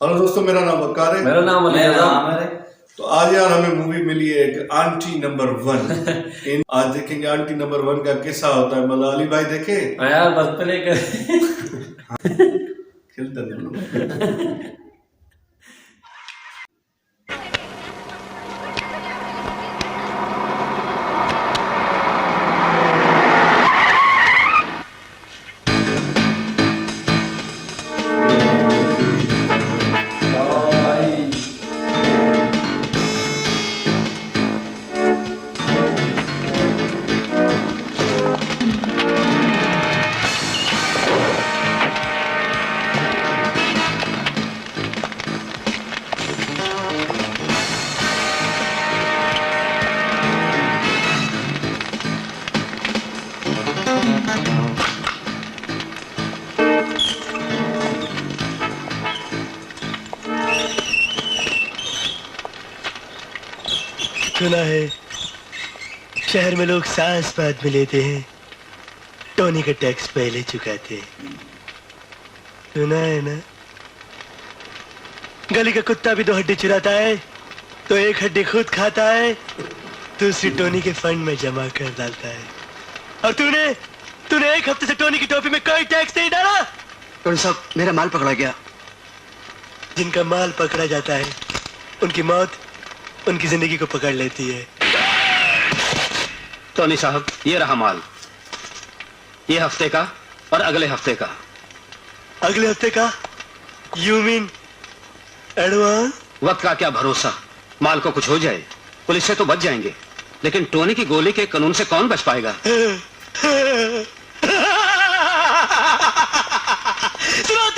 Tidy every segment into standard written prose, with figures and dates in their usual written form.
Hello दोस्तों, मेरा नाम वकार है। मेरा नाम है। तो आज यार हमें मूवी मिली है एक आंटी नंबर 1। आज देखेंगे आंटी नंबर 1 का कैसा होता है। मलाली भाई देखे यार बस प्ले कर खेलते हैं। सुना है शहर में लोग सांस बाद में लेते हैं, टोनी का टैक्स पहले चुकाते हैं। सुना है ना? गली का कुत्ता भी 2 हड्डी चुराता है तो 1 हड्डी खुद खाता है, दूसरी टोनी के फंड में जमा कर डालता है। और तूने 1 हफ्ते से टोनी की टोपी में कोई टैक्स नहीं डाला। टोनी साहब, मेरा माल पकड़ा गया। जिनका माल पकड़ा जाता है उनकी मौत उनकी जिंदगी को पकड़ लेती है। टोनी साहब, ये रहा माल, ये हफ्ते का और अगले हफ्ते का। अगले हफ्ते का? You mean advance? वक्त का क्या भरोसा, माल को कुछ हो जाए, पुलिस से तो बच जाएंगे, लेकिन टोनी की गोली के कानून से कौन बच पाएगा? सुना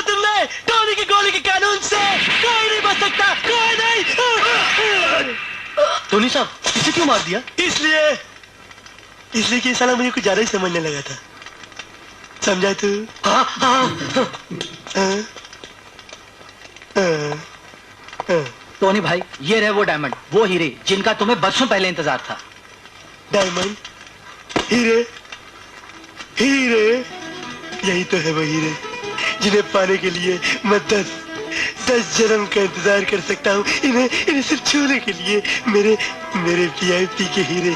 तुमने टोनी की गोली के कानून से कोई नहीं बच सकता, कोई नहीं। टोनी साहब, इसे क्यों मार दिया? इसलिए कि साला मुझे कुछ ज्यादा ही समझने लगा था, समझा तू? टोनी भाई, ये रहे वो डायमंड, वो हीरे जिनका तुम्हें बरसों पहले इंतजार था। डायमंड, हीरे, हीरे, यही तो है वो हीरे जिन्हें पाने के लिए मैं 10 जन्म का इंतजार कर सकता हूँ। इन्हें सिर्फ छूने के लिए मेरे VIP के हीरे,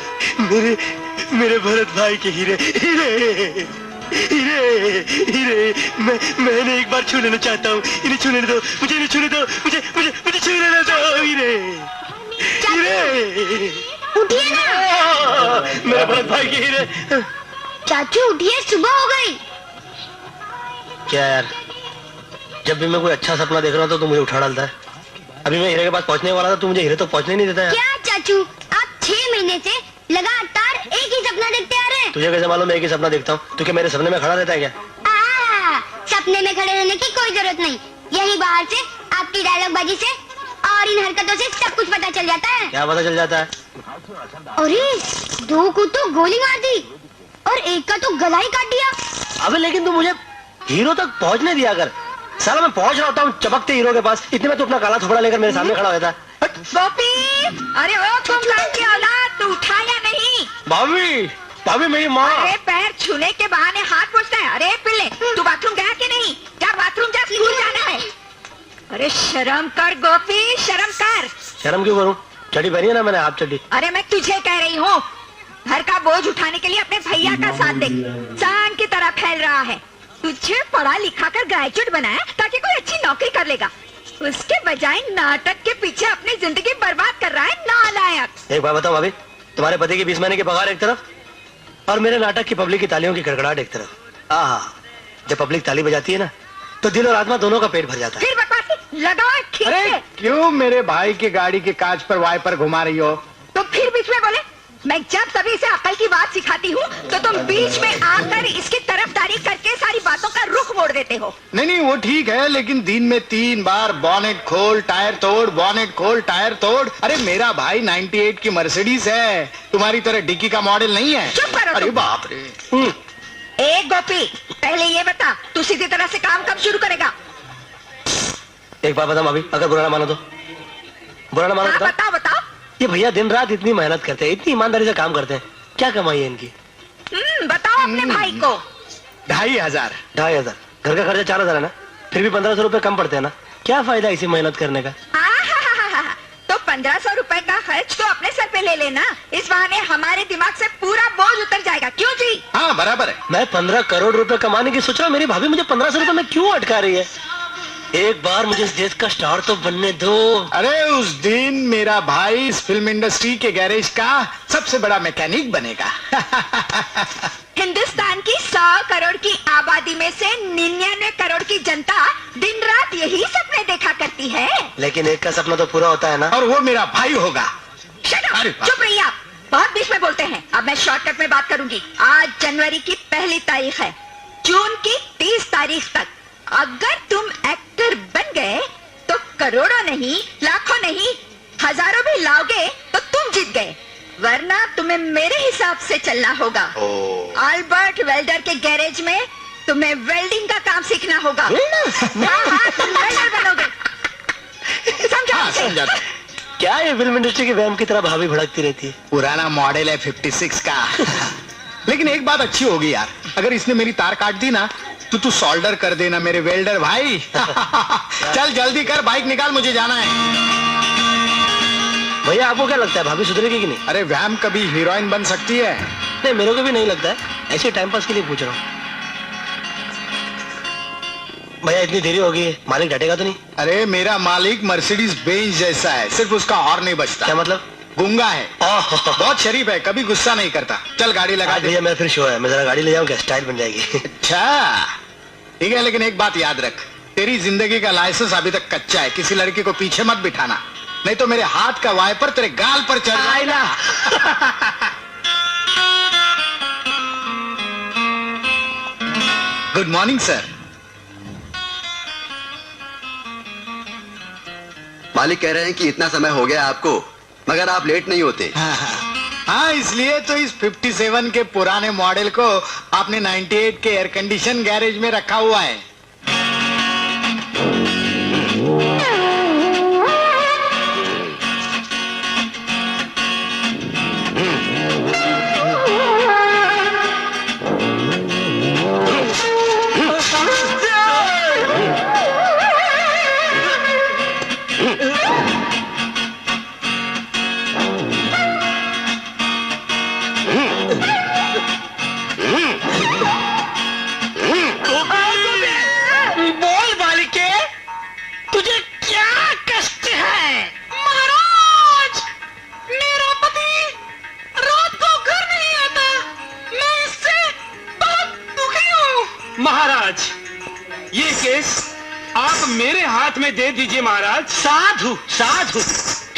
मेरे भरत भाई के हीरे, हीरे हीरे हीरे। मैं इन्हें एक बार छू लेना चाहता हूँ। इन्हें छू लेने दो, मुझे इन्हें छूने दो, मुझे छू लेने दो। हीरे हीरे, उठिए ना। मेरे भरत भाई के हीरे। चाचू उठिए, सुबह हो गई। क्या यार, जब भी मैं कोई अच्छा सपना देख रहा हूँ तो मुझे उठा डालता है। अभी मैं हीरे के पास पहुँचने वाला था, तू मुझे हीरे तो पहुँचने नहीं देता है। क्या चाचू, आप 6 महीने से लगातार एक ही सपना देखते आ रहे हैं। तुझे कैसे मालूम मैं एक ही सपना देखता हूँ? तू क्या मेरे सपने में खड़ा रहता है क्या? सपने में खड़े रहने की कोई जरूरत नहीं, यही बाहर से आपकी डायलॉग बाजी से और इन हरकतों से सब कुछ पता चल जाता है। क्या पता चल जाता है? अरे 2 को तो गोली मार दी और 1 का तो गला ही काट दिया। अबे लेकिन तू मुझे हीरो तक पहुँचने दिया कर। साला मैं पहुँच रहा होता हूँ चमकते हीरो के पास, इतने में तू अपना काला थोपड़ा लेकर मेरे सामने खड़ा होता है। गोपी, अरे ओ कुंभकर्ण की औलाद, तू उठा या नहीं? भाभी मेरी माँ। अरे पैर छूने के बहाने हाथ पूछता है। अरे पिल्ले, तू बाथरूम गया कि नहीं? क्या बाथरूम जा, स्कूल जाना है। अरे शर्म कर गोपी, शर्म कर। शर्म क्यों करूँ? चड्डी पहनी है ना मैंने, हाफ चड्डी। अरे मैं तुझे कह रही हूँ, घर का बोझ उठाने के लिए अपने भैया का साथ दे। चांद की तरह फैल रहा है। तुझे पढ़ा लिखा कर ग्रेजुएट बनाया ताकि कोई अच्छी नौकरी कर लेगा, उसके बजाय नाटक के पीछे अपनी जिंदगी बर्बाद कर रहा है, नालायक। एक बात बताओ भाभी, तुम्हारे पति की 20 महीने की पगार एक तरफ और मेरे नाटक की पब्लिक की तालियों की कड़कड़ाहट एक तरफ। आहा, जब पब्लिक ताली बजाती है ना तो दिल और आत्मा दोनों का पेट भर जाता है। फिर बकवासी लगाओ ठीक अरे है। क्यों मेरे भाई की गाड़ी के कांच पर वाइपर घुमा रही हो? तो फिर बीच में बोले? मैं जब सभी से अकल की बात सिखाती हूँ तो तुम बीच में आकर इसकी तरफदारी करके सारी बातों का रुख मोड़ देते हो। नहीं वो ठीक है, लेकिन दिन में 3 बार बॉनेट खोल टायर तोड़, बॉनेट खोल टायर तोड़। अरे मेरा भाई 98 की मर्सिडीज है, तुम्हारी तरह डिक्की का मॉडल नहीं है। चुप करो। अरे बाप रे। ए गोपी, पहले ये बता, तू सीधी तरह से काम कब शुरू करेगा? एक बात बता भाभी, अगर बुरा ना मानो तो? बुरा ना मानो तो बताओ। ये भैया दिन रात इतनी मेहनत करते हैं, इतनी ईमानदारी से काम करते हैं, क्या कमाई है इनकी? बताओ अपने भाई को। 2500। 2500? घर का खर्चा 4000 है ना, फिर भी 1500 रुपए कम पड़ते हैं ना। क्या फायदा इसी मेहनत करने का? तो 1500 रुपए का खर्च तो अपने सर पे ले लेना। इस बहाने हमारे दिमाग से पूरा बोझ उतर जाएगा। क्यों जी? हाँ बराबर है। मैं 15 करोड़ रुपए कमाने की सोच रहा हूँ, मेरी भाभी मुझे 1500 रुपए में क्यों अटका रही है? एक बार मुझे इस देश का स्टार तो बनने दो। अरे उस दिन मेरा भाई इस फिल्म इंडस्ट्री के गैरेज का सबसे बड़ा मैकेनिक बनेगा। हिंदुस्तान की 100 करोड़ की आबादी में से 99 करोड़ की जनता दिन रात यही सपने देखा करती है। लेकिन एक का सपना तो पूरा होता है ना। और वो मेरा भाई होगा। Shut up! अरे बाप। चुप रहिए आप, बहुत बीच में बोलते हैं। अब मैं शॉर्टकट में बात करूंगी। आज जनवरी की पहली तारीख है, जून की 30 तारीख तक अगर तुम एक्टर बन गए तो करोड़ों नहीं, लाखों नहीं, हजारों भी लाओगे तो तुम जीत गए, वरना तुम्हें मेरे हिसाब से चलना होगा। अल्बर्ट वेल्डर के गैरेज में तुम्हें वेल्डिंग का काम सीखना होगा। हाँ, तुम वेल्डर बनोगे। समझा? हाँ, समझा। क्या ये फिल्म इंडस्ट्री की वैम की तरह भाभी भड़कती रहती है? पुराना मॉडल है 56 का। लेकिन एक बात अच्छी होगी यार, अगर इसने मेरी तार काट दी ना तो तू सोल्डर कर देना मेरे वेल्डर भाई। चल जल्दी कर, बाइक निकाल, मुझे जाना है। भैया आपको क्या लगता है भाभी सुधरेगी कि नहीं? अरे वैम कभी हीरोइन बन सकती है? नहीं, मेरे को भी नहीं लगता है, ऐसे टाइम पास के लिए पूछ रहा हूँ। भैया इतनी देरी हो गई है, मालिक डटेगा तो नहीं? अरे मेरा मालिक मर्सिडीज बेंज जैसा है, सिर्फ उसका हॉर्न नहीं बजता। क्या मतलब? गूंगा है, बहुत शरीफ है, कभी गुस्सा नहीं करता। चल गाड़ी लगा दे। भैया मेरा फिर शो है, मैं जरा गाड़ी ले जाऊँ क्या? स्टाइल बन जाएगी। अच्छा ठीक है, लेकिन एक बात याद रख, तेरी जिंदगी का लाइसेंस अभी तक कच्चा है, किसी लड़की को पीछे मत बिठाना, नहीं तो मेरे हाथ का वाइपर तेरे गाल पर चढ़ जाएगा। Good morning sir. मालिक कह रहे हैं कि इतना समय हो गया आपको, मगर आप लेट नहीं होते। हाँ, इसलिए तो इस 57 के पुराने मॉडल को आपने 98 के एयर कंडीशन गैरेज में रखा हुआ है। बोल बालिके, तुझे क्या कष्ट है? महाराज, मेरा पति रात को घर नहीं आता, मैं इससे बहुत दुखी हूँ। महाराज, ये केस आप मेरे हाथ में दे दीजिए महाराज। साधु साधु,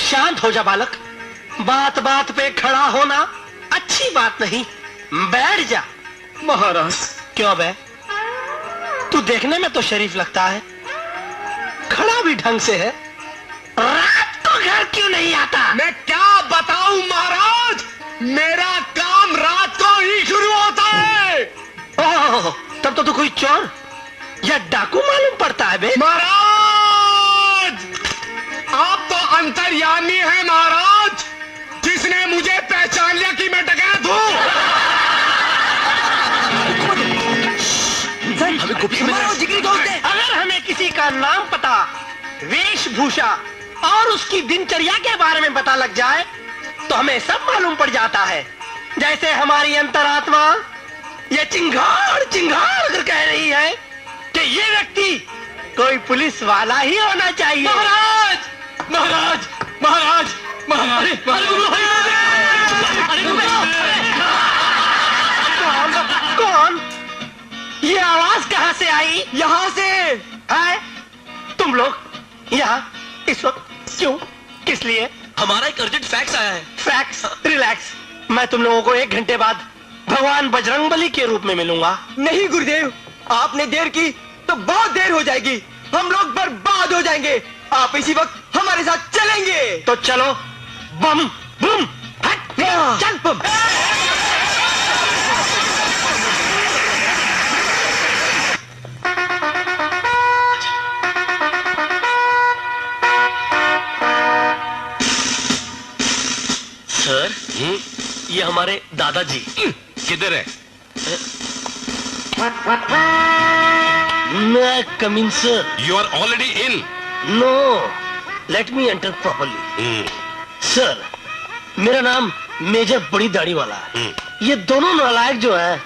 शांत हो जा बालक, बात बात पे खड़ा होना अच्छी बात नहीं, बैठ जा। महाराज, क्यों बे? तू देखने में तो शरीफ लगता है, खड़ा भी ढंग से है, रात को घर क्यों नहीं आता? मैं क्या बताऊं महाराज, मेरा काम रात को ही शुरू होता है। ओह, तब तो तू कोई चोर या डाकू मालूम पड़ता है बे। महाराज, आप तो अंतर्यामी हैं महाराज, जिसने मुझे पहचान लिया कि मैं डकैत हूँ। हमें गुप्त में अगर हमें किसी का नाम पता, वेशभूषा और उसकी दिनचर्या के बारे में पता लग जाए तो हमें सब मालूम पड़ जाता है। जैसे हमारी अंतरात्मा ये चिंगाड़ चिंगाड़ कर कह रही है कि ये व्यक्ति कोई पुलिस वाला ही होना चाहिए। महाराज, महाराज, महाराज, महाराज, कौन? ये आवाज कहाँ से आई? यहाँ से है? तुम लोग यहाँ इस वक्त क्यों, किस लिए? हमारा एक अर्जेंट फैक्स आया है। फैक्स? रिलैक्स, मैं तुम लोगों को 1 घंटे बाद भगवान बजरंगबली के रूप में मिलूंगा। नहीं गुरुदेव, आपने देर की तो बहुत देर हो जाएगी, हम लोग बर्बाद हो जाएंगे। आप इसी वक्त हमारे साथ चलेंगे। तो चलो, बम बम हट, चल बम। सर, ये हमारे दादाजी। किधर है? मैं coming sir. You are already in. No, let me enter properly. Sir, मेरा नाम मेजर बड़ी दाढ़ी वाला है। ये दोनों नालायक जो है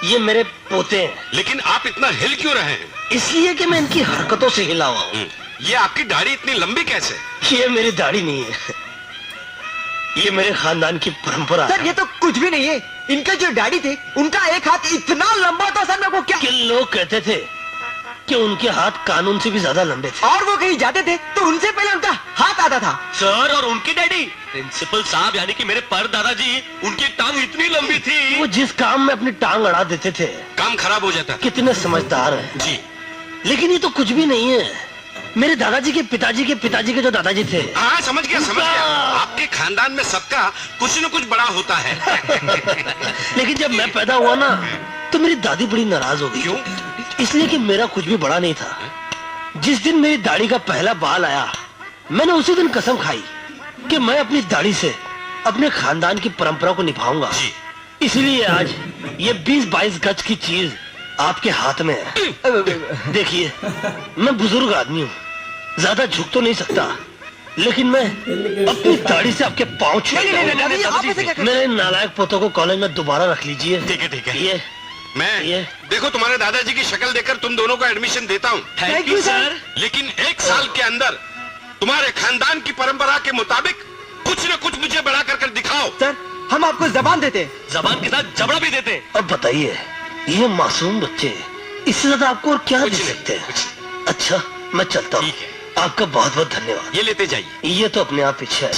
ये मेरे पोते हैं। लेकिन आप इतना हिल क्यों रहे हैं? इसलिए कि मैं इनकी हरकतों से हिला हुआ हूँ। ये आपकी दाढ़ी इतनी लंबी कैसे? ये मेरी दाढ़ी नहीं है, ये मेरे खानदान की परंपरा। सर ये तो कुछ भी नहीं है। इनके जो डैडी थे उनका एक हाथ इतना लंबा था सर, मेरे को क्या कि लोग कहते थे कि उनके हाथ कानून से भी ज्यादा लंबे थे। और वो कहीं जाते थे तो उनसे पहले उनका हाथ आता था। सर, और उनकी डैडी प्रिंसिपल साहब यानी कि मेरे पर दादाजी, उनकी टांग इतनी लंबी थी वो जिस काम में अपनी टांग अड़ा देते थे काम खराब हो जाता। कितने समझदार हैं जी। लेकिन ये तो कुछ भी नहीं है। मेरे दादाजी के पिताजी के जो दादाजी थे। हाँ, समझ गया। आपके खानदान में सबका कुछ न कुछ बड़ा होता है। लेकिन जब मैं पैदा हुआ ना तो मेरी दादी बड़ी नाराज हो गई। क्यों? इसलिए कि मेरा कुछ भी बड़ा नहीं था। जिस दिन मेरी दाढ़ी का पहला बाल आया मैंने उसी दिन कसम खाई कि मैं अपनी दाढ़ी से अपने खानदान की परंपरा को निभाऊंगा। इसलिए आज ये 20-22 गज की चीज आपके हाथ में है। देखिए, मैं बुजुर्ग आदमी हूँ, ज्यादा झुक तो नहीं सकता, लेकिन मैं अपनी दाढ़ी से आपके पाँव छूता हूँ। मेरे नालायक पोतों को कॉलेज में दोबारा रख लीजिए। ठीक है। ये मैं देखो तुम्हारे दादाजी की शक्ल देखकर तुम दोनों का एडमिशन देता हूँ। Thank you sir. लेकिन 1 साल के अंदर तुम्हारे खानदान की परंपरा के मुताबिक कुछ न कुछ मुझे बड़ा कर दिखाओ। सर हम आपको जबान देते हैं। जबान के साथ जबड़ा भी देते हैं। अब बताइए, ये मासूम बच्चे इससे ज्यादा आपको और क्या दे सकते हैं? अच्छा, मैं चलता हूँ। आपका बहुत बहुत धन्यवाद। ये लेते जाइए। ये तो अपने आप पीछे है।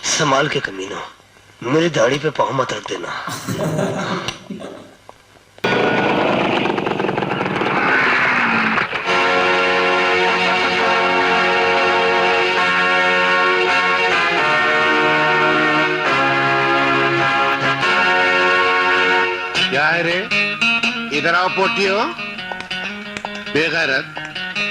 संभाल के कमीनों, मेरी दाढ़ी पे पाँव मत रख देना। क्या है रे? इधर आओ पोटियो। बेगैरत,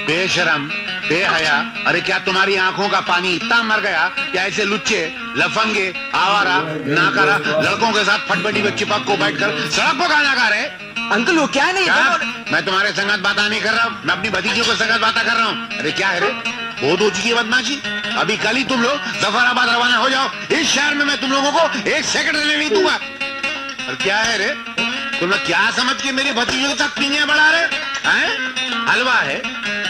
बेशरम, बेहया। अरे क्या तुम्हारी आंखों का पानी इतना मर गया क्या ऐसे लुच्चे, लफंगे, आवारा, नाकारा लड़कों के साथ फटबटी में चिपक को बैठकर सड़क पर गाना गा रहे? अंकल वो क्या है नहीं? मैं तुम्हारे संगत बातें नहीं कर रहा हूँ, मैं अपनी भतीजियों के संगत बातें कर रहा हूँ। अरे क्या है रे? बहुत हो चुकी है बदमाशी। अभी कल ही तुम लोग जफराबाद रवाना हो जाओ। इस शहर में मैं तुम लोगों को 1 सेकंड रहने नहीं दूंगा। और क्या है रे? तुम लोग क्या समझ के मेरी भतीजों के साथ पीने बढ़ा रहे हैं? हलवा है,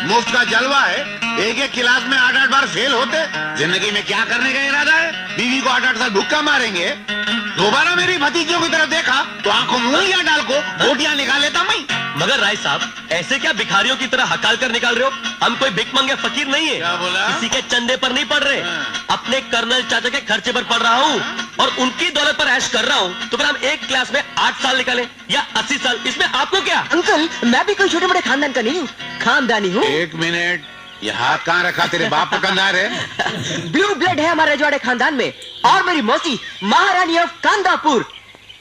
मुफ्त का जलवा है। एक क्लास में 8-8 बार फेल होते। जिंदगी में क्या करने का इरादा है? बीवी को 8-8 साल भुक्का मारेंगे। दोबारा मेरी भतीजों की तरफ देखा तो आंखों में उंगलियां डाल को बोटियां निकाल लेता मैं। मगर राय साहब, ऐसे क्या भिखारियों की तरह हकाल कर निकाल रहे हो? हम कोई भिख मंगे फकीर नहीं है। क्या बोला? किसी के चंदे पर नहीं पड़ रहे, अपने कर्नल चाचा के खर्चे पर पड़ रहा हूँ और उनकी दौलत पर ऐश कर रहा हूँ। तो फिर हम एक क्लास में 8 साल निकाले या 80 साल, इसमें आपको क्या? अंकल मैं भी कोई छोटे बड़े खानदान का नहीं हूँ, खानदानी हूँ। 1 मिनट, ये हाथ कहाँ रखा? तेरे बाप का कंधार है? ब्लू ब्लड है हमारे रजवाड़े खानदान में। और मेरी मौसी महारानी ऑफ कांदापुर।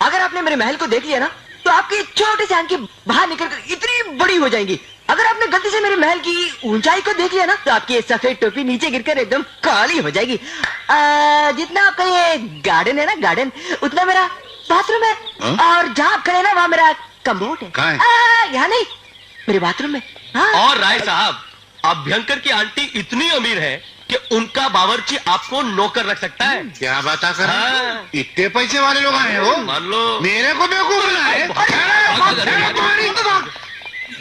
अगर आपने मेरे महल को देख लिया ना तो आपकी छोटे से आंखें बाहर निकलकर इतनी बड़ी हो जाएंगी। अगर आपने गलती से मेरे महल की ऊंचाई को देख लिया ना तो आपकी ये सफेद टोपी नीचे गिरकर एकदम काली हो जाएगी। जितना आपका ये गार्डन है ना, गार्डन, उतना मेरा बाथरूम है। और जहाँ आप खड़े हैं ना वहाँ मेरा कम्बोर्ड है। कहाँ है? यहाँ नहीं, मेरे बाथरूम में। हाँ। और राय साहब, अभ्यंकर की आंटी इतनी अमीर है कि उनका बावर्ची आपको नौकर रख सकता है। क्या बात कर? हाँ। इतने पैसे वाले लोग आए हो? मान लो मेरे को बेवकूफ बना है।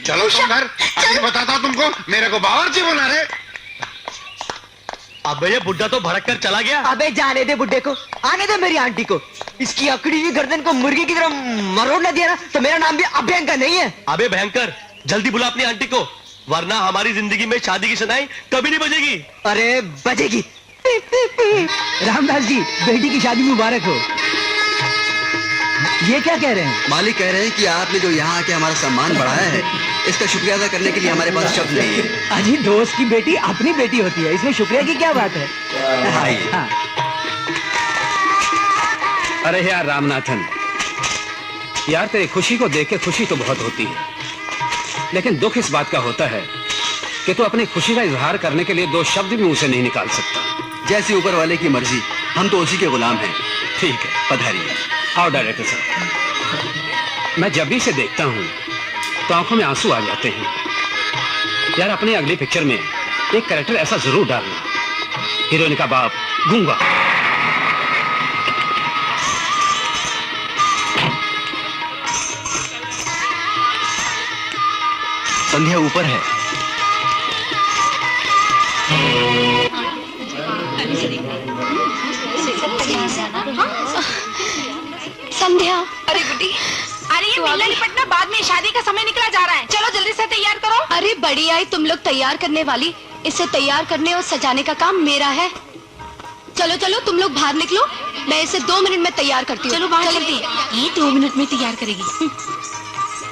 चलो घर, अभी बताता हूँ तुमको। मेरे को बावर्ची बना रहे। अबे ये बुड्ढा तो भड़क कर चला गया। अबे जाने दे बुड्ढे को, आने दे मेरी आंटी को। इसकी अकड़ी हुई गर्दन को मुर्गी की तरह मरोड़ न दिया ना तो मेरा नाम भी अभयंकर नहीं है। अबे भयंकर, जल्दी बुला अपनी आंटी को, वरना हमारी जिंदगी में शादी की शनाई कभी नहीं बजेगी। अरे बजेगी। रामदास जी, बेटी की शादी मुबारक हो। ये क्या कह रहे हैं? मालिक कह रहे हैं कि आपने जो यहाँ आके हमारा सम्मान बढ़ाया है, इसका शुक्रिया अदा करने के लिए हमारे पास शब्द नहीं है। अजी दोस्त की बेटी अपनी बेटी होती है, इसमें शुक्रिया की क्या बात है? हाँ। अरे यार रामनाथन, यार तेरी खुशी को देख के खुशी तो बहुत होती है, लेकिन दुख इस बात का होता है कि तू अपनी खुशी का इजहार करने के लिए 2 शब्द भी मुंह से नहीं निकाल सकता। जैसी ऊपर वाले की मर्जी, हम तो उसी के गुलाम हैं। ठीक है, पधारिए। आओ डायरेक्टर साहब। मैं जब भी इसे देखता हूँ तो आंखों में आंसू आ जाते हैं। यार अपनी अगली पिक्चर में एक कैरेक्टर ऐसा जरूर डालना, हीरोइन का बाप गूंगा। संध्या ऊपर है। संध्या, अरे गुड्डी, अरे ये मिलना निपटना बाद में, शादी का समय निकला जा रहा है। चलो जल्दी से तैयार करो। अरे बड़ी आई, तुम लोग तैयार करने वाली, इसे तैयार करने और सजाने का काम मेरा है। चलो चलो तुम लोग बाहर निकलो, मैं इसे 2 मिनट में तैयार करती हूँ। चलो बाहर चलती है। ये 2 मिनट में तैयार करेगी।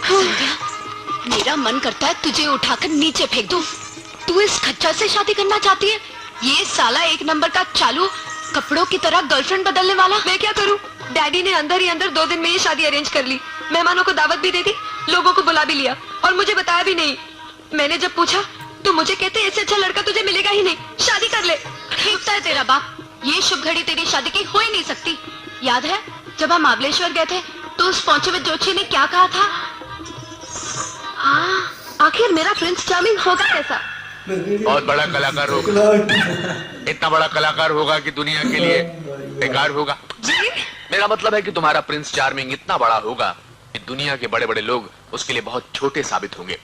संध्या, मेरा मन करता है तुझे उठाकर नीचे फेंक दूं। तू इस खच्चर से शादी करना चाहती है? ये साला 1 नंबर का चालू, कपड़ों की तरह गर्लफ्रेंड बदलने वाला। मैं क्या करूं? डैडी ने अंदर ही अंदर 2 दिन में ये शादी अरेंज कर ली। मेहमानों को दावत भी दे दी, लोगों को बुला भी लिया और मुझे बताया भी नहीं। मैंने जब पूछा तो मुझे कहते इससे अच्छा लड़का तुझे मिलेगा ही नहीं, शादी कर ले। फेंकता है तेरा बाप। ये शुभ घड़ी तेरी शादी की हो ही नहीं सकती। याद है जब हम महाबलेश्वर गए थे तो उस पहुंचे में जोशी ने क्या कहा था? हाँ, आखिर मेरा प्रिंस चार्मिंग होगा कैसा? बहुत बड़ा कलाकार होगा, इतना बड़ा कलाकार होगा कि दुनिया के लिए बेकार होगा। मेरा मतलब है कि तुम्हारा प्रिंस चार्मिंग इतना बड़ा होगा कि दुनिया के बड़े बड़े लोग उसके लिए बहुत छोटे साबित होंगे।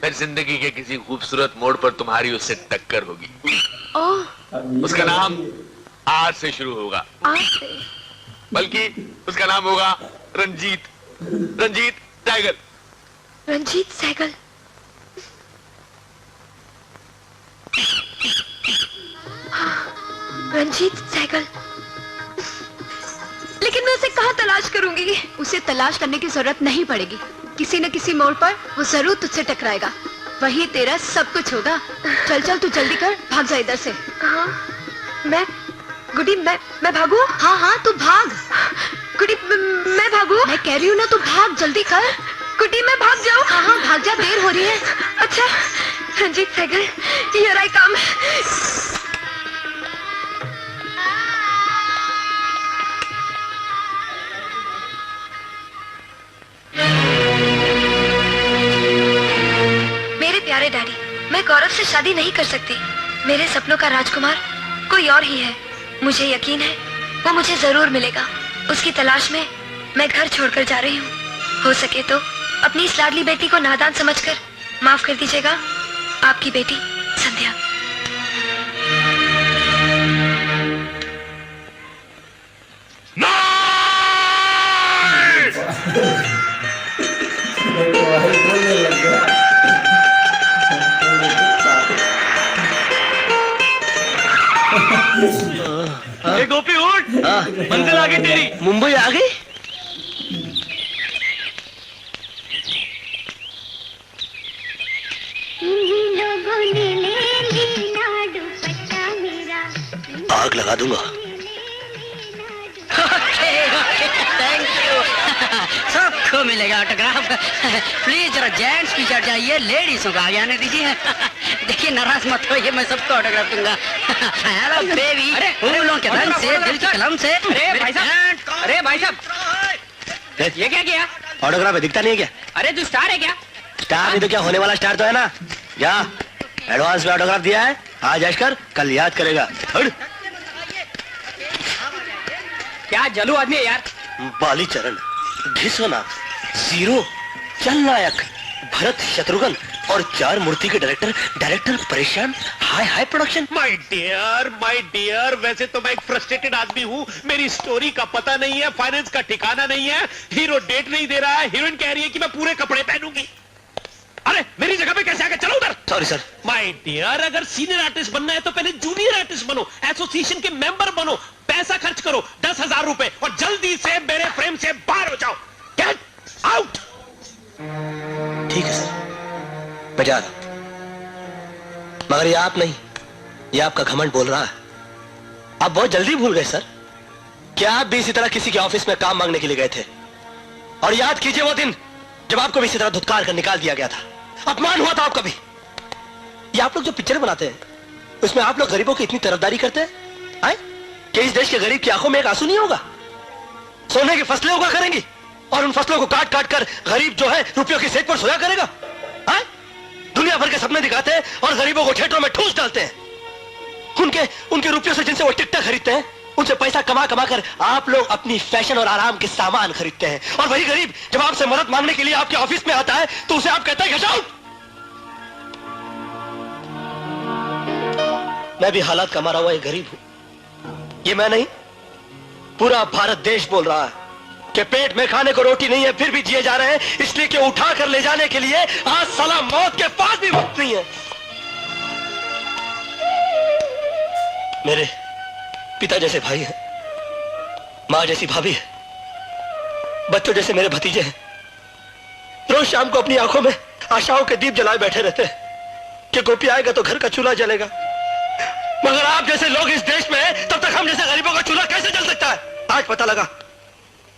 फिर जिंदगी के किसी खूबसूरत मोड़ पर तुम्हारी उससे टक्कर होगी। उसका नाम आर से शुरू होगा, बल्कि उसका नाम होगा रंजीत। रंजीत सहगल। रंजीत सहगल। रंजीत सहगल। लेकिन मैं उसे कहाँ तलाश करूंगी? उसे तलाश करने की जरूरत नहीं पड़ेगी। किसी न किसी मोड़ पर वो जरूर तुझसे टकराएगा, वही तेरा सब कुछ होगा। चल चल तू जल्दी कर, भाग जा इधर से। हाँ, मैं गुड्डी, मैं भागू? हाँ हाँ तू भाग। गुड्डी मैं भागू? मैं कह रही हूँ ना, तू भाग, जल्दी कर। गुड्डी मैं भाग जाऊँ? हाँ हाँ भाग जा, देर हो रही है। अच्छा रंजीत सहगल, हियर आई कम। मेरे प्यारे डैडी, मैं गौरव से शादी नहीं कर सकती। मेरे सपनों का राजकुमार कोई और ही है। मुझे यकीन है वो मुझे जरूर मिलेगा। उसकी तलाश में मैं घर छोड़कर जा रही हूँ। हो सके तो अपनी इस लाडली बेटी को नादान समझकर माफ कर दीजिएगा। आपकी बेटी संध्या। गोपी उठ, मंजिल आ गई तेरी। मुंबई आ गई? आग लगा दूंगा। Thank you. सबको मिलेगा ऑटोग्राफ। प्लीज जरा जेंट्स भी चढ़ जाइए, लेडीजों को आगे आने दीजिए। देखिए नाराज मत होइए, मैं सबको ऑटोग्राफ दूंगा। हेलो बेबी, फूलों के रंग से, दिल की कलम से। अरे भाई साहब, ये क्या किया? ऑटोग्राफ है, दिखता नहीं है क्या? अरे तू स्टार है क्या? स्टार नहीं तो क्या, होने वाला स्टार तो है ना। जा, एडवांस में ऑटोग्राफ दिया है, आज ऐश कर, कल याद करेगा। क्या जलू आदमी है यार। बाली चरण, घिसोना, जीरो, चल नायक, भरत शत्रुघ्न और 4 मूर्ति के डायरेक्टर परेशान। हाय हाय प्रोडक्शन। माय डियर, वैसे तो मैं एक फ्रस्ट्रेटेड आदमी हूँ। मेरी स्टोरी का पता नहीं है, फाइनेंस का ठिकाना नहीं है, हीरो डेट नहीं दे रहा है, हीरोइन कह रही है कि मैं पूरे कपड़े पहनूंगी। अरे मेरी जगह पे कैसे आ गए? चलो उधर। Sorry sir. माय डियर, अगर सीनियर आर्टिस्ट बनना है तो पहले जूनियर आर्टिस्ट बनो, एसोसिएशन के मेंबर बनो, पैसा खर्च करो 10,000 रुपए और जल्दी से मेरे फ्रेम से बाहर हो जाओ। Get out. ठीक है सर, मैं जा रहा हूं। मगर ये आप नहीं, ये आपका घमंड बोल रहा है। आप बहुत जल्दी भूल गए सर। क्या आप भी इसी तरह किसी के ऑफिस में काम मांगने के लिए गए थे? और याद कीजिए वो दिन जब आपको भी इसी तरह धुतकार कर निकाल दिया गया था, अपमान हुआ था आपका भी। ये आप लोग जो पिक्चर बनाते हैं उसमें आप लोग गरीबों की इतनी तरफदारी करते हैं आए? कि इस देश के गरीब की आंखों में एक आंसू नहीं होगा? सोने की फसलें उगा करेंगी और उन फसलों को काट काट कर गरीब जो है रुपयों की सेज पर सोया करेगा। आए? दुनिया दुनिया भर के सपने दिखाते हैं और गरीबों को थिएटरों में ठूस डालते हैं। उनके रुपयों से जिनसे वो टिकटें खरीदते हैं, उनसे पैसा कमा कमा कर आप लोग अपनी फैशन और आराम के सामान खरीदते हैं। और वही गरीब जब आपसे मदद मांगने के लिए आपके ऑफिस में आता है तो उसे आप कहते हैं गेट आउट। मैं भी हालात का मारा हुआ एक गरीब हूं। ये मैं नहीं, पूरा भारत देश बोल रहा है कि पेट में खाने को रोटी नहीं है, फिर भी जिए जा रहे हैं, इसलिए कि उठा कर ले जाने के लिए आज साला मौत के पास भी वक्त नहीं है। मेरे पिता जैसे भाई हैं, मां जैसी भाभी है, बच्चों जैसे मेरे भतीजे हैं। रोज शाम को अपनी आंखों में आशाओं के दीप जलाए बैठे रहते हैं कि गोपी आएगा तो घर का चूल्हा जलेगा। मगर आप जैसे लोग इस देश में हैं, तब तक हम जैसे गरीबों का चूल्हा कैसे जल सकता है? आज पता लगा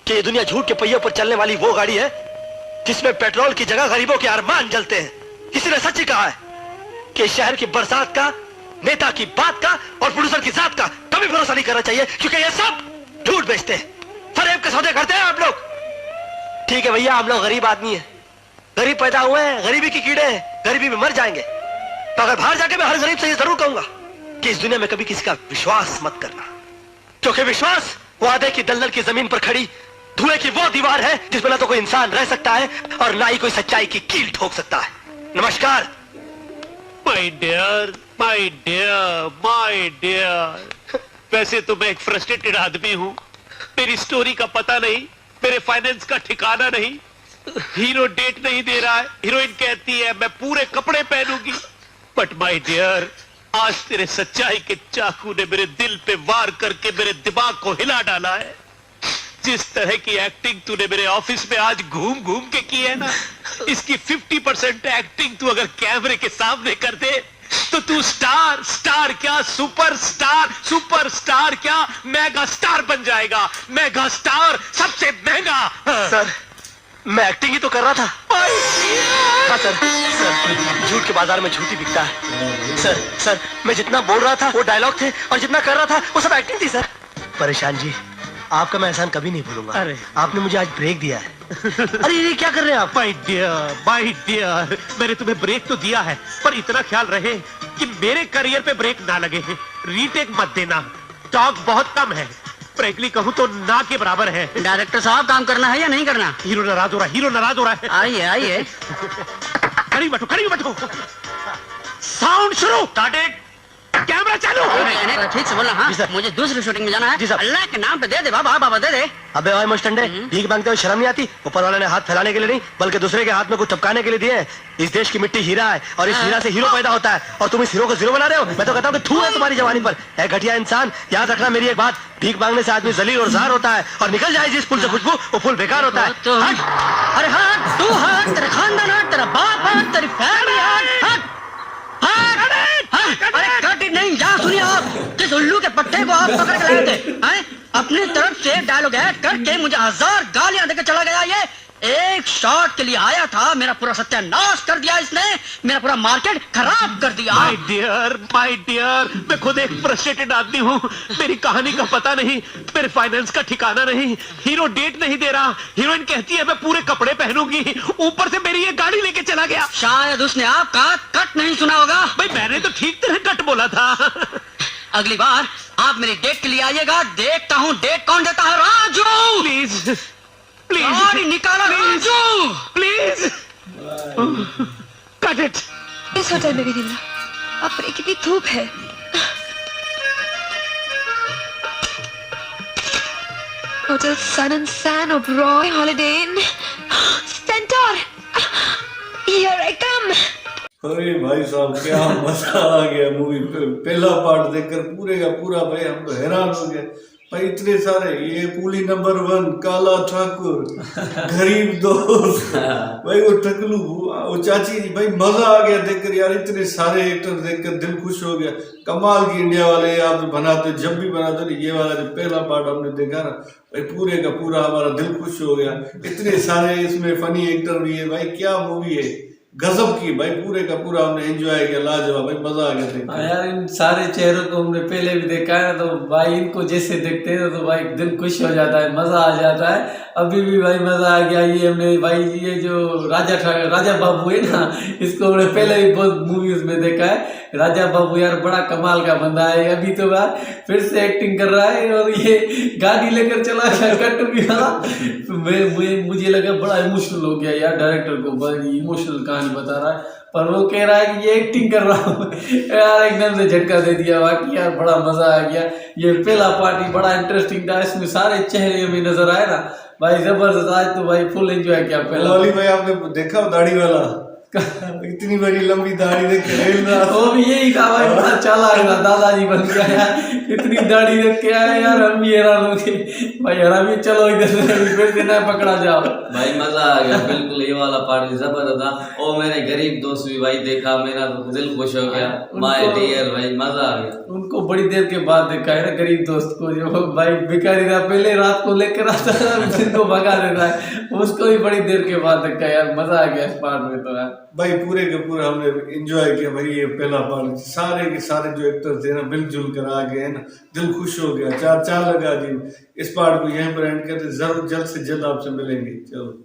कि ये दुनिया झूठ के पहियों पर चलने वाली वो गाड़ी है जिसमें पेट्रोल की जगह गरीबों के अरमान जलते हैं। किसी ने सच ही कहा है कि शहर की बरसात का, नेता की बात का और प्रोड्यूसर की जात का कभी भरोसा नहीं करना चाहिए, क्योंकि ये सब झूठ बेचते हैं, फरेब के सौदे करते हैं आप लोग। ठीक है भैया, हम लोग गरीब आदमी हैं, गरीब पैदा हुए हैं, गरीबी की कीड़े हैं, गरीबी में मर जाएंगे। तो अगर बाहर जाके मैं हर गरीब से ये जरूर कहूंगा कि इस दुनिया में कभी किसी का विश्वास मत करना, क्योंकि विश्वास वादे की दलदल की जमीन पर खड़ी धुएं की वो दीवार है जिसमें ना तो कोई इंसान रह सकता है और ना ही कोई सच्चाई की कील ठोक सकता है। नमस्कार। My dear, my dear, my dear, वैसे तो मैं एक फ्रस्ट्रेटेड आदमी हूँ, मेरी स्टोरी का पता नहीं, मेरे फाइनेंस का ठिकाना नहीं, हीरो डेट नहीं दे रहा है, हीरोइन कहती है मैं पूरे कपड़े पहनूंगी। बट माय डियर, आज तेरे सच्चाई के चाकू ने मेरे दिल पे वार करके मेरे दिमाग को हिला डाला है। जिस तरह की एक्टिंग तूने मेरे ऑफिस में आज घूम घूम के की है ना, इसकी 50% एक्टिंग तू अगर कैमरे के सामने कर दे तो तू स्टार क्या, सुपरस्टार क्या, मेगा स्टार बन जाएगा। मेगा स्टार, सबसे महंगा। सर, मैं एक्टिंग ही तो कर रहा था। हाँ सर, झूठ के बाजार में झूठी बिकता है। सर, मैं जितना बोल रहा था वो डायलॉग थे और जितना कर रहा था वो सब एक्टिंग थी। सर परेशान जी, आपका मैं एहसान कभी नहीं भूलूंगा। अरे आपने मुझे आज ब्रेक दिया है। अरे ये क्या कर रहे हैं आप? माय डियर, मैंने तुम्हें ब्रेक तो दिया है, पर इतना ख्याल रहे कि मेरे करियर पे ब्रेक ना लगे। रीटेक मत देना, स्टॉक बहुत कम है, फ्रैंकली कहूँ तो ना के बराबर है। डायरेक्टर साहब, काम करना है या नहीं करना? हीरो नाराज हो रहा है। आइए। खड़ी बैठो। साउंड शुरू, स्टार्टेड, कैमरा चालू। ठीक से बोलना। हाँ, मुझे दूसरी शूटिंग में जाना है। अल्लाह के नाम पे दे दे बाबा, दे दे। अबे ओए मुस्टंडे, भीख मांगते हुए शर्म नहीं आती? ऊपर वाले ने हाथ फैलाने के लिए नहीं बल्कि दूसरे के हाथ में कुछ टपकाने के लिए दिए हैं। इस देश की मिट्टी हीरा है और इस हीरा से हीरो पैदा होता है और तुम इस हीरो को जीरो बना रहे हो। मैं तो कहता हूँ कि थू है तुम्हारी जवानी पर। है घटिया इंसान, याद रखना मेरी एक बात, भीख मांगने से आदमी जलील और जार होता है और निकल जाए जिस फूल से खुशबू वो फूल बेकार होता है। अरे हट, तू हट, तेरा खानदान हट, तेरा बाप हट, तेरी फैमिली हट। अरे कट नहीं, यहाँ सुनिए आप, किस उल्लू के पट्टे को आप पकड़ के लाए थे? अपनी तरफ से डायलॉग ऐड करके मुझे 1000 गालियां देकर चला गया। ये एक शॉट के लिए आया था, मेरा पूरा सत्यानाश कर दिया इसने, मेरा पूरा मार्केट खराब कर दिया। माय डियर, मैं खुद एक फ्रस्ट्रेटेड आदमी हूँ, मेरी कहानी का पता नहीं, मेरे फाइनेंस का ठिकाना नहीं, हीरो डेट नहीं दे रहा, हीरोइन कहती है मैं पूरे कपड़े पहनूंगी, ऊपर से मेरी ये गाड़ी लेके चला गया। शायद उसने आपका कट नहीं सुना होगा। भाई मैंने तो ठीक तरह कट बोला था। अगली बार आप मेरी डेट के लिए आइएगा, देखता हूँ डेट कौन देता है। राजू प्लीज निकालो, राजू प्लीज, कट इट। इस होटल में भी दिन अब कितनी धूप है। Hotel sun and sand Oberoi holiday inn centre. Here I come. अरे भाई साहब, क्या मजा आ गया मूवी। पहला पार्ट देखकर पूरे का पूरा भाई हम तो हैरान हो गए भाई। इतने सारे, ये कूली नंबर 1, काला ठाकुर, गरीब दोस्त, भाई वो टकलू, वो चाची जी, भाई मजा आ गया देखकर यार। इतने सारे एक्टर देखकर दिल खुश हो गया। कमाल की इंडिया वाले आप बनाते, जब भी बनाते। ये वाला जो पहला पार्ट हमने देखा ना भाई, पूरे का पूरा हमारा दिल खुश हो गया। इतने सारे इसमें फनी एक्टर भी है भाई, क्या मूवी है। गजब की भाई, पूरे का पूरा हमने एंजॉय किया, लाजवाब भाई, मजा आ गया देख यार इन सारे चेहरों को हमने पहले भी देखा है ना, तो भाई इनको जैसे देखते हैं तो भाई दिल खुश हो जाता है, मजा आ जाता है। अभी भी भाई मजा आ गया। ये हमने भाई ये जो राजा बाबू है ना, इसको हमने पहले भी बहुत मूवीज में देखा है। राजा बाबू यार बड़ा कमाल का बंदा है। अभी तो यार फिर से एक्टिंग कर रहा है और ये गाड़ी लेकर चला गया कट भी वाला। मुझे लगा बड़ा इमोशनल हो गया यार, डायरेक्टर को बड़ी इमोशनल कहानी बता रहा है, पर वो कह रहा है कि ये एक्टिंग कर रहा हूँ। यार एकदम से झटका दे दिया। बाकी यार बड़ा मजा आ गया। ये पहला पार्टी बड़ा इंटरेस्टिंग था, इसमें सारे चेहरे हमें नजर आए ना भाई, जबरदस्त। आज तो भाई फुल एंजॉय किया। पहला वाली भाई आपने देखा दाढ़ी वाला, इतनी बड़ी लंबी दाढ़ी देख के वो भी यही था भाई, बड़ा चालाक था, दादाजी बन गया यार, इतनी दाढ़ी रख के आया यार, हम भी हैरान हो गए भाई। हरामी चलो इधर से फिर से ना पकड़ा जाओ भाई, मजा आ गया बिल्कुल। ये वाला पार्ट भी जबरदस्त था। और मेरे गरीब दोस्त भी भाई देखा, मेरा तो दिल खुश हो गया। माय डियर भाई, मजा आ गया। उनको बड़ी देर के बाद देखा है ना गरीब दोस्त को, जो भाई भिखारी था, पहले रात को लेकर आता था, जिनको भगा देता है, उसको भी बड़ी देर के बाद देखा यार, मजा आ गया इस पार्ट में। तो यार भाई पूरे के पूरे हमने एंजॉय किया भाई। ये पहला पार्ट, सारे के सारे जो एक्टर्स थे ना मिलजुल कर आ गए ना, दिल खुश हो गया। चार लगा जी। इस पार्ट को यहीं पर एंड करते, जरूर जल्द से जल्द आपसे मिलेंगे। चलो।